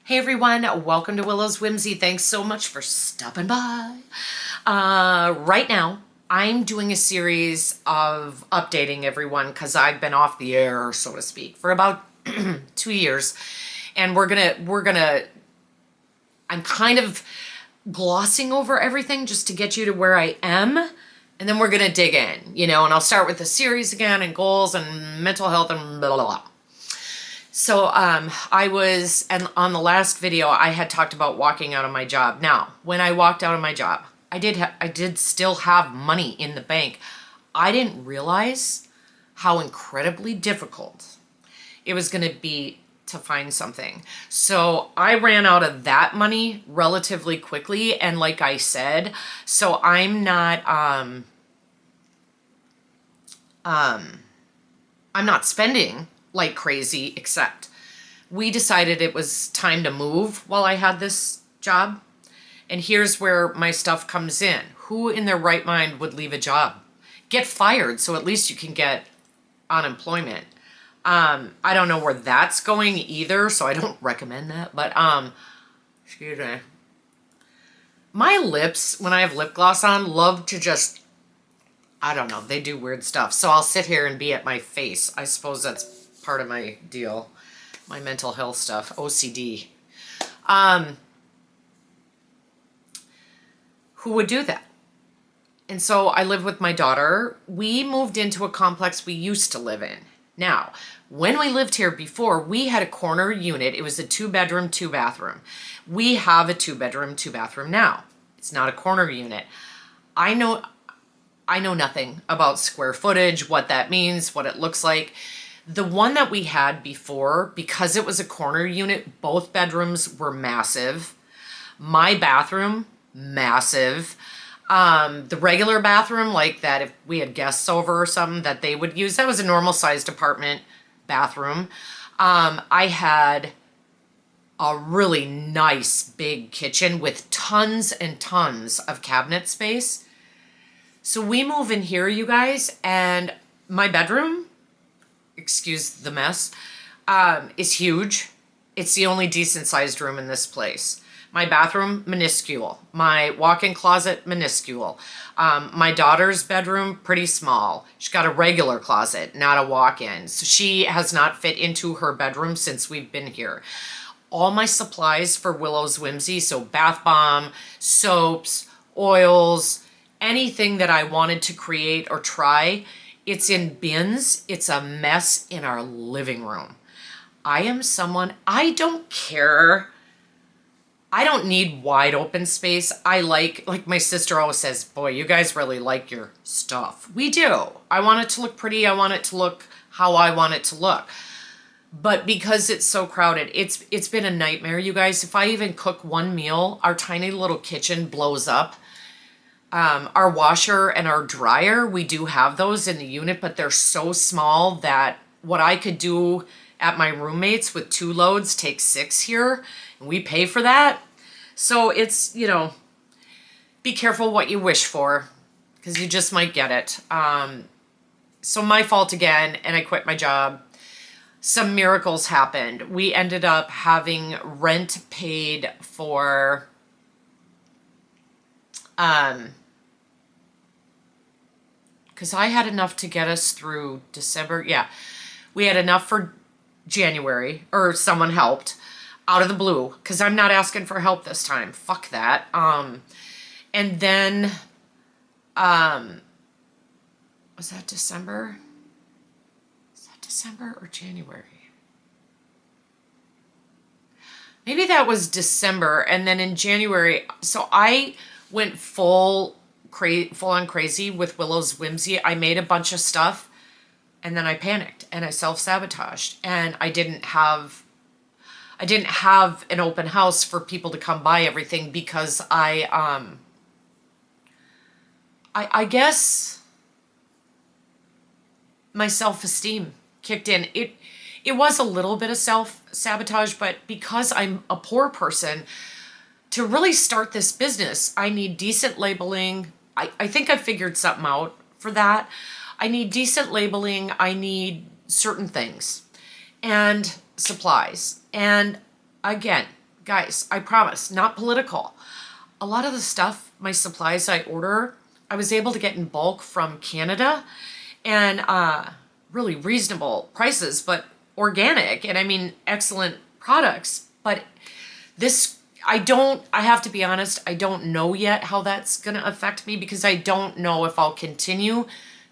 Hey everyone, welcome to Willow's Whimsy. Thanks so much for stopping by. Right now, I'm doing a series of updating everyone because I've been off the air, so to speak, for about 2 years. And I'm kind of glossing over everything just to get you to where I am. And then we're gonna dig in, and I'll start with the series again and goals and mental health and blah, blah, blah. So and on the last video, I had talked about walking out of my job. Now, when I walked out of my job, I did still have money in the bank. I didn't realize how incredibly difficult it was going to be to find something. So I ran out of that money relatively quickly. And like I said, so I'm not spending like crazy, except we decided it was time to move while I had this job. And here's where my stuff comes in. Who in their right mind would leave a job? Get fired so at least you can get unemployment. I don't know where that's going either, so I don't recommend that. But excuse me. My lips, when I have lip gloss on, love to just, I don't know, they do weird stuff. So I'll sit here and be at my face. I suppose that's part of my deal, my mental health stuff, OCD. Who would do that? And so I live with my daughter. We moved into a complex we used to live in. Now, when we lived here before, we had a corner unit. It was a 2-bedroom, 2-bathroom. We have a 2-bedroom, 2-bathroom now. It's not a corner unit. I know nothing about square footage, what that means, what it looks like. The one that we had before, because it was a corner unit, both bedrooms were massive. My bathroom, massive. The regular bathroom, like that if we had guests over or something that they would use, that was a normal sized apartment bathroom. I had a really nice big kitchen with tons and tons of cabinet space. So we move in here, you guys, and my bedroom, excuse the mess, is huge. It's the only decent sized room in this place. My bathroom, minuscule. My walk-in closet, minuscule. My daughter's bedroom, pretty small. She's got a regular closet, not a walk-in. So she has not fit into her bedroom since we've been here. All my supplies for Willow's Whimsy, so bath bomb, soaps, oils, anything that I wanted to create or try, it's in bins. It's a mess in our living room. I am someone, I don't care. I don't need wide open space. I like my sister always says, boy, you guys really like your stuff. We do. I want it to look pretty. I want it to look how I want it to look. But because it's so crowded, it's been a nightmare, you guys. If I even cook one meal, our tiny little kitchen blows up. Our washer and our dryer, we do have those in the unit, but they're so small that what I could do at my roommates with 2 loads takes 6 here, and we pay for that. So it's, be careful what you wish for, because you just might get it. So my fault again, and I quit my job. Some miracles happened. We ended up having rent paid for because I had enough to get us through December. Yeah, we had enough for January, or someone helped out of the blue, because I'm not asking for help this time. Fuck that. And then, was that December? Is that December or January? Maybe that was December, and then in January, so I went full on crazy with Willow's Whimsy. I made a bunch of stuff, and then I panicked and I self-sabotaged, and I didn't have an open house for people to come buy everything because I guess my self-esteem kicked in. It was a little bit of self-sabotage, but because I'm a poor person, to really start this business, I need decent labeling. I think I figured something out for that. I need decent labeling. I need certain things and supplies. And again, guys, I promise, not political. A lot of the stuff, my supplies I order, I was able to get in bulk from Canada, and really reasonable prices, but organic, and I mean excellent products. But this, I have to be honest, I don't know yet how that's gonna affect me, because I don't know if I'll continue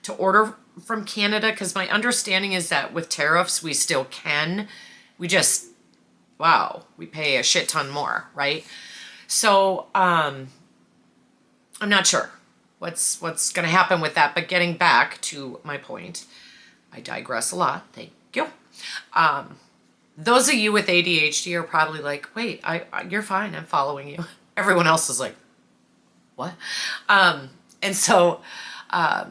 to order from Canada, because my understanding is that with tariffs we still can. We just, wow, we pay a shit ton more, right? So I'm not sure what's going to happen with that. But getting back to my point, I digress a lot. Thank you. Those of you with ADHD are probably like, wait, you're fine. I'm following you. Everyone else is like, what? And so I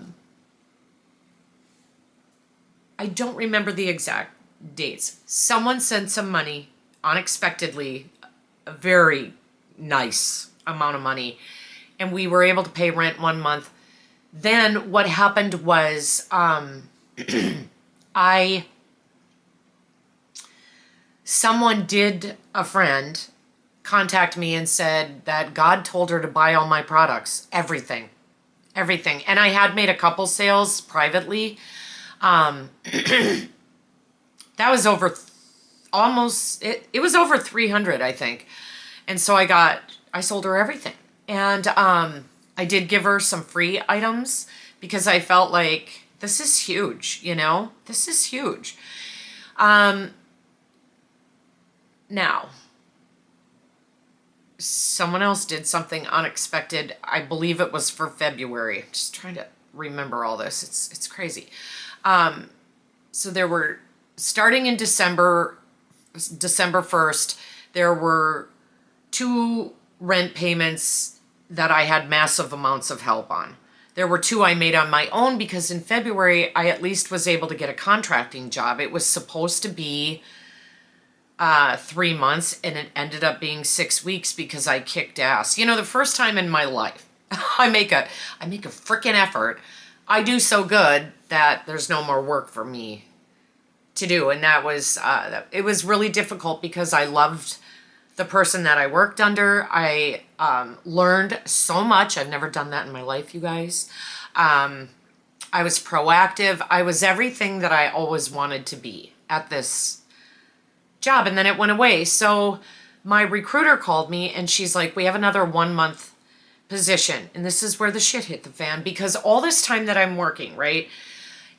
don't remember the exact dates. Someone sent some money unexpectedly, a very nice amount of money, and we were able to pay rent 1 month. Then what happened was a friend contact me and said that God told her to buy all my products, everything. And I had made a couple sales privately. That was over it was over 300, I think. And so I sold her everything. And I did give her some free items, because I felt like this is huge, This is huge. Now, someone else did something unexpected. I believe it was for February. Just trying to remember all this. It's crazy. So there were, starting in December 1st, there were 2 rent payments that I had massive amounts of help on. There were 2 I made on my own, because in February, I at least was able to get a contracting job. It was supposed to be 3 months, and it ended up being 6 weeks, because I kicked ass. The first time in my life, I make a freaking effort. I do so good that there's no more work for me to do. And that was, it was really difficult, because I loved the person that I worked under. I learned so much. I've never done that in my life, you guys. I was proactive. I was everything that I always wanted to be at this job. And then it went away. So my recruiter called me, and she's like, we have another 1 month position. And this is where the shit hit the fan, because all this time that I'm working, right?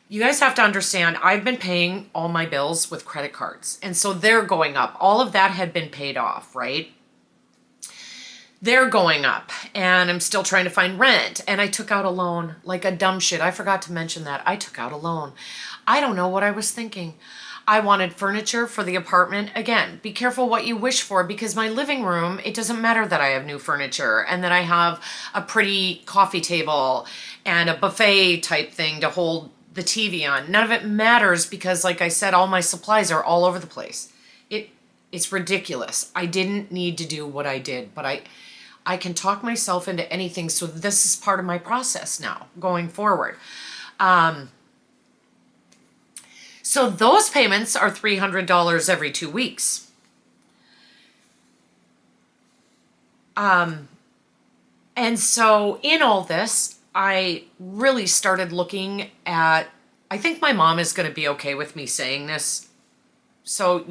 You guys have to understand, I've been paying all my bills with credit cards. And so they're going up. All of that had been paid off, right? They're going up, and I'm still trying to find rent. And I took out a loan, like a dumb shit. I forgot to mention that. I took out a loan. I don't know what I was thinking. I wanted furniture for the apartment. Again, be careful what you wish for, because my living room, it doesn't matter that I have new furniture and that I have a pretty coffee table and a buffet type thing to hold the TV on. None of it matters, because like I said, all my supplies are all over the place. It's ridiculous. I didn't need to do what I did, but I can talk myself into anything. So this is part of my process now going forward. So those payments are $300 every 2 weeks. And so in all this, I really started looking at, I think my mom is going to be okay with me saying this. So,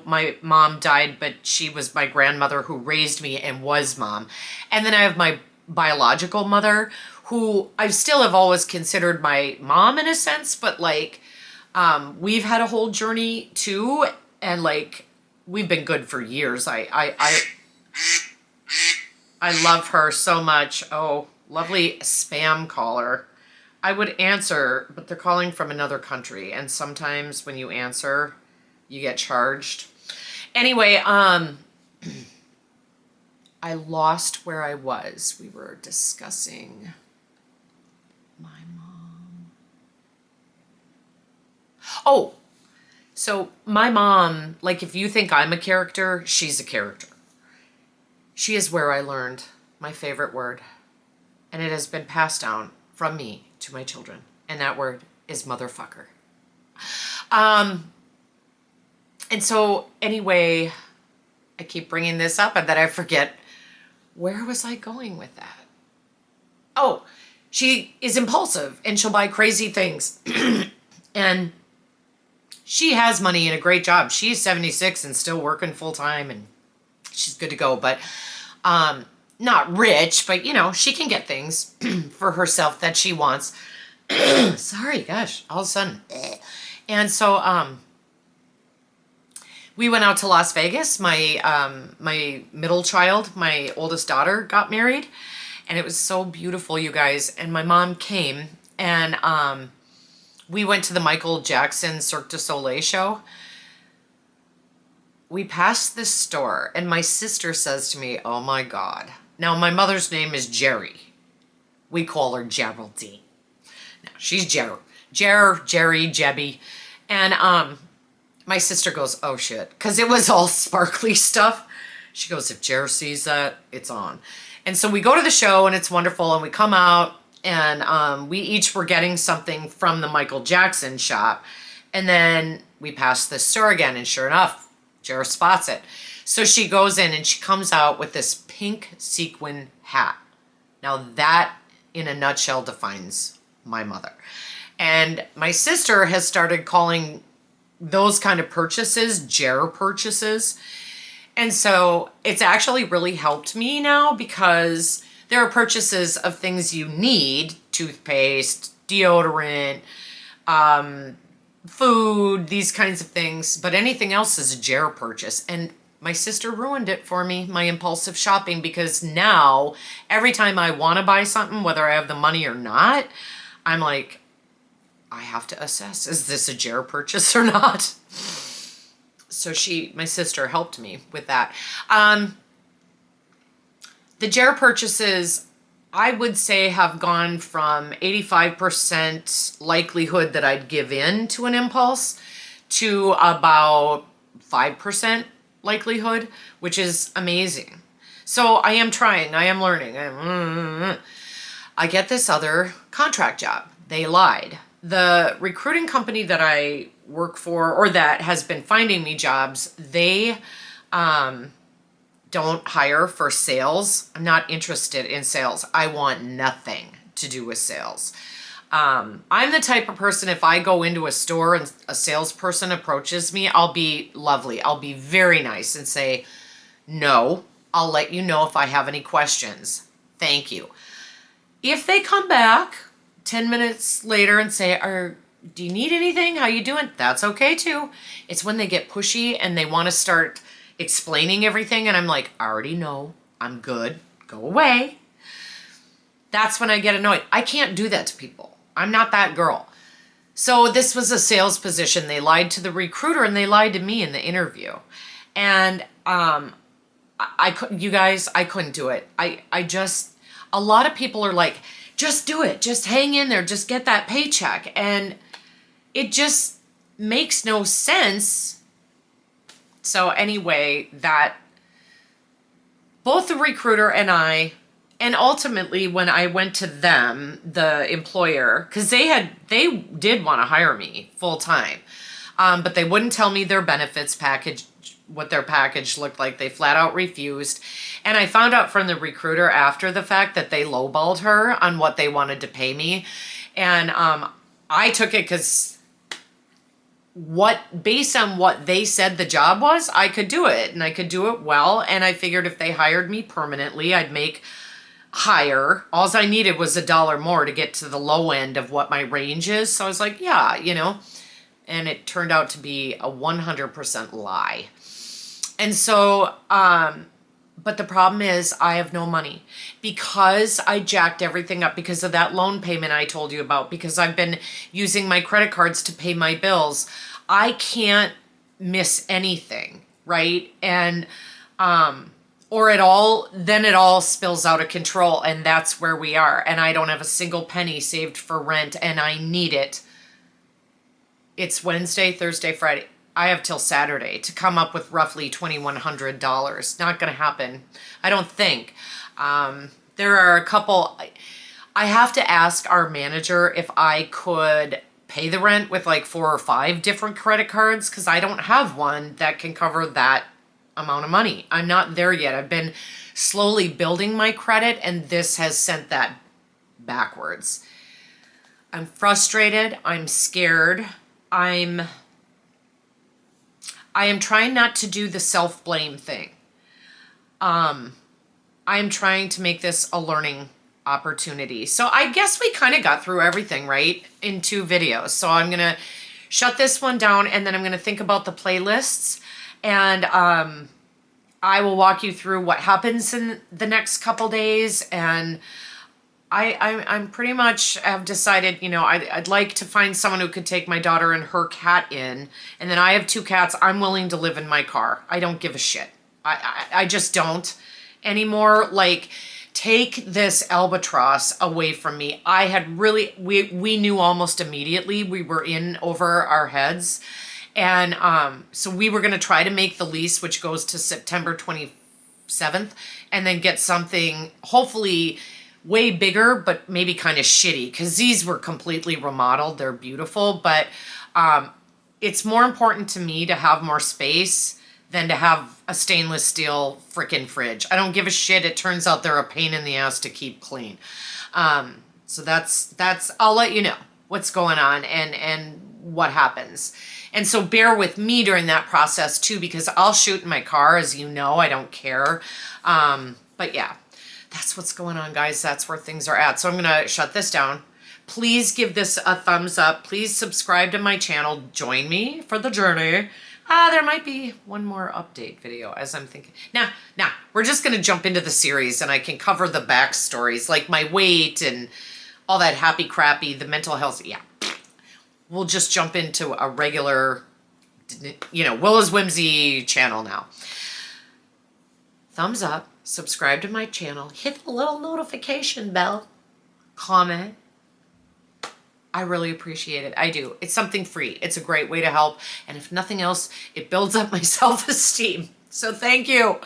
my mom died, but she was my grandmother who raised me and was mom. And then I have my biological mother, who I still have always considered my mom in a sense, but we've had a whole journey too. And we've been good for years. I love her so much. Oh, lovely spam caller. I would answer, but they're calling from another country. And sometimes when you answer, you get charged. Anyway, I lost where I was. We were discussing my mom. Oh, so my mom, if you think I'm a character, she's a character. She is where I learned my favorite word. And it has been passed down from me to my children. And that word is motherfucker. And so anyway, I keep bringing this up and then I forget, where was I going with that? Oh, she is impulsive and she'll buy crazy things. And she has money and a great job. She's 76 and still working full time and she's good to go. But not rich, but she can get things for herself that she wants. Sorry, gosh, all of a sudden. And so we went out to Las Vegas. My middle child, my oldest daughter, got married. And it was so beautiful, you guys. And my mom came and we went to the Michael Jackson Cirque du Soleil show. We passed this store and my sister says to me, oh my God. Now my mother's name is Jerry. We call her Geraldine. No, she's Jerry, Jebby. And my sister goes, oh shit. Because it was all sparkly stuff. She goes, if Jer sees that, it's on. And so we go to the show and it's wonderful. And we come out and we each were getting something from the Michael Jackson shop. And then we pass the store again. And sure enough, Jer spots it. So she goes in and she comes out with this pink sequin hat. Now that in a nutshell defines my mother. And my sister has started calling those kind of purchases Jer purchases. And so it's actually really helped me now because there are purchases of things you need, toothpaste, deodorant, food, these kinds of things, but anything else is a Jer purchase. And my sister ruined it for me, my impulsive shopping, because now every time I want to buy something, whether I have the money or not, I'm like, I have to assess, is this a Jer purchase or not? So my sister helped me with that. The Jer purchases, I would say, have gone from 85% likelihood that I'd give in to an impulse to about 5% likelihood, which is amazing. So I am trying, I am learning. I get this other contract job. They lied. The recruiting company that I work for, or that has been finding me jobs, they don't hire for sales. I'm not interested in sales. I want nothing to do with sales. I'm the type of person, if I go into a store and a salesperson approaches me, I'll be lovely. I'll be very nice and say, no, I'll let you know if I have any questions. Thank you. If they come back 10 minutes later and say, do you need anything? How you doing? That's okay too. It's when they get pushy and they want to start explaining everything and I'm like, I already know. I'm good. Go away. That's when I get annoyed. I can't do that to people. I'm not that girl. So this was a sales position. They lied to the recruiter and they lied to me in the interview. And I couldn't, you guys, I couldn't do it. A lot of people are like, just do it. Just hang in there. Just get that paycheck. And it just makes no sense. So anyway, that both the recruiter and I, and ultimately when I went to them, the employer, because they did want to hire me full time, but they wouldn't tell me their benefits package, what their package looked like. They flat out refused. And I found out from the recruiter after the fact that they lowballed her on what they wanted to pay me. And I took it because based on what they said the job was, I could do it and I could do it well. And I figured if they hired me permanently, I'd make higher. All I needed was $1 more to get to the low end of what my range is. So I was like, yeah, and it turned out to be a 100% lie. And so, but the problem is I have no money because I jacked everything up because of that loan payment I told you about, because I've been using my credit cards to pay my bills. I can't miss anything, right? And, then it all spills out of control and that's where we are. And I don't have a single penny saved for rent and I need it. It's Wednesday, Thursday, Friday. I have till Saturday to come up with roughly $2,100. Not going to happen. I don't think. There are a couple. I have to ask our manager if I could pay the rent with like 4 or 5 different credit cards because I don't have one that can cover that amount of money. I'm not there yet. I've been slowly building my credit, and this has sent that backwards. I'm frustrated. I'm scared. I am trying not to do the self-blame thing. I am trying to make this a learning opportunity. So I guess we kind of got through everything, right, in 2 videos. So I'm going to shut this one down, and then I'm going to think about the playlists, and I will walk you through what happens in the next couple days. And I'm pretty much have decided, you know, I'd like to find someone who could take my daughter and her cat in. And then I have 2 cats. I'm willing to live in my car. I don't give a shit. I just don't anymore. Like, take this albatross away from me. I had really, we knew almost immediately we were in over our heads. And so we were going to try to make the lease, which goes to September 27th, and then get something hopefully way bigger, but maybe kind of shitty, because these were completely remodeled. They're beautiful, but it's more important to me to have more space than to have a stainless steel frickin' fridge. I don't give a shit. It turns out they're a pain in the ass to keep clean. So that's I'll let you know what's going on and what happens. And so bear with me during that process too, because I'll shoot in my car, as you know. I don't care. But yeah, that's what's going on, guys. That's where things are at. So I'm going to shut this down. Please give this a thumbs up. Please subscribe to my channel. Join me for the journey. There might be one more update video as I'm thinking. Nah, we're just going to jump into the series, and I can cover the backstories, like my weight and all that happy crappy, the mental health. Yeah. We'll just jump into a regular, you know, Willow's Whimsy channel now. Thumbs up, subscribe to my channel, hit the little notification bell, comment. I really appreciate it. I do. It's something free. It's a great way to help. And if nothing else, it builds up my self-esteem. So thank you.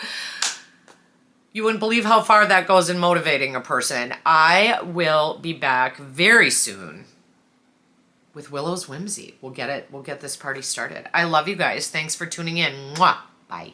You wouldn't believe how far that goes in motivating a person. I will be back very soon with Willow's Whimsy. We'll get this party started. I love you guys. Thanks for tuning in. Mwah. Bye.